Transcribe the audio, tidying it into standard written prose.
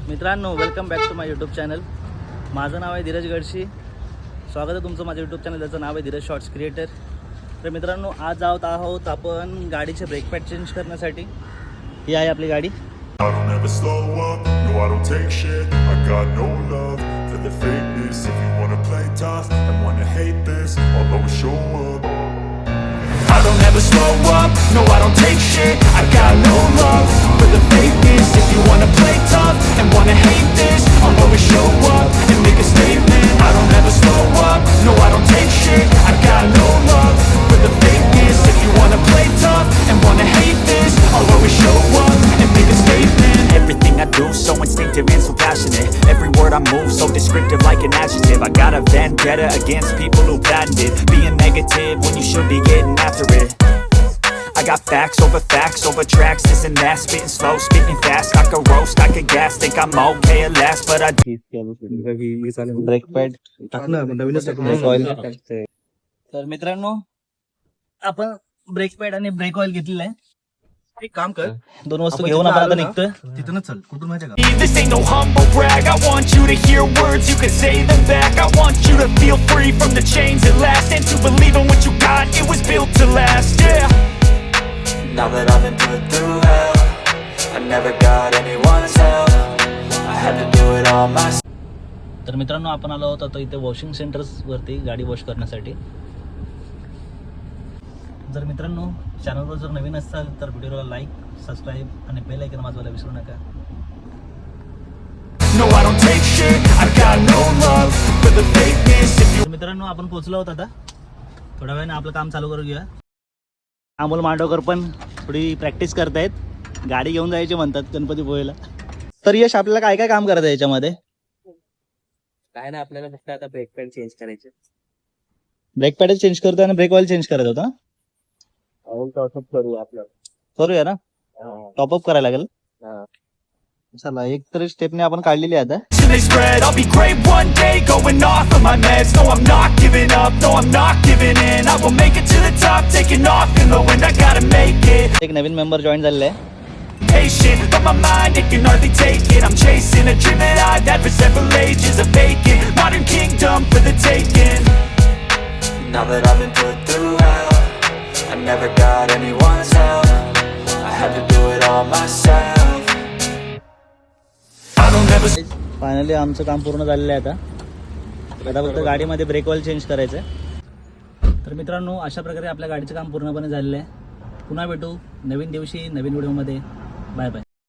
मित्रांनो, welcome back to my YouTube channel. माझं नाव आहे धीरज गडशी. स्वागत आहे तुमचं माझ्या यूट्यूब चॅनल, त्याचं नाव आहे धीरज शॉर्ट्स क्रिएटर. तर मित्रांनो, आज जात आहोत आपण गाडीचे ब्रेक पॅड चेंज करण्यासाठी. ही आहे आपली गाडी. I don't ever slow up, no I don't take shit. I got no love for the fakeness. If you wanna play tough and wanna hate this, I'll always show up. I don't ever slow up, no I don't take shit. I got no love for the fakeness. If you wanna play tough and wanna hate this, I'll always show up and make a statement. I don't ever slow up, no I don't take shit. I got no love for the fakeness. If you wanna play tough and wanna hate this, I'll always show up and make a statement. Everything I do so instinctive and so passionate. Every word I move so descriptive like an adjective. I got a vendetta against people who patented being negative when you should be getting after it. I got facts over tracks, this and that. Spitting slow, spitting fast. I could roast, I could gas. Think I'm okay at last, but I brake pad तर मित्रांनो, आपण brake pad आणि brake oil घेतलेलं आहे. एक काम कर, दोन वस्तू घेऊन आपण आता निघतोय. तिथूनच चल. कुठून माहिती का? This ain't no humble brag. I want you to hear words, you can say them back. I want you to feel free from the chains that last, and to believe in what you got, it was built to last, yeah. Now that I've been put through hell, I never got anyone's help. I had to do it all myself. तर मित्रांनो, आपण आलो आहोत आता इथे washing centres वरती गाडी wash करण्यासाठी. जर मित्रांनो चॅनलवर जर नवीन असाल तर व्हिडिओला लाईक, सबस्क्राईब आणि बेल आयकॉन वाजवायला विसरू नका. No, I don't take shit. I got no love for the fakeness. If you तर मित्रांनो, आपण पोहोचलो आहोत. आता थोड्या वेळाने आपलं काम चालू करू घेऊया. अमोल मांडवकर पण थोडी प्रॅक्टिस करतायत. गाडी घेऊन जायची म्हणतात गणपतीपुळेला. तर यश, आपल्याला काय काय काम करायचं आहे याच्यामध्ये? काय ना, आपल्याला फक्त आता ब्रेक पॅड चेंज करायचे. ब्रेक पॅडच चेंज करतो आणि ब्रेक ऑइल चेंज करायचं होतं. करूया ना, टॉपअप करायला लागेल. चला, एक तरी स्टेपने आपण काढलेली आहे आता. they spread, I'll be great one day, going off of my meds. No, I'm not giving up, no, I'm not giving in. I will make it to the top, taking off in the wind. I gotta make it. एक नवीन member join झालेला आहे. Patient, but my mind, it can hardly take it. I'm chasing a dream that I've had for several ages. A vacant, modern kingdom for the taking. Now that I've been put through hell, I never got anyone's help. I had to do it all myself. I don't ever finally आमचं काम पूर्ण झालेलं आहे. आता फक्त गाडीमध्ये brake oil change करायचं आहे. तर मित्रांनो, अशा प्रकारे आपल्या गाडीचं काम पूर्णपणे झालेलं आहे. पुन्हा भेटू नवीन दिवशी नवीन व्हिडिओमध्ये. Bye bye.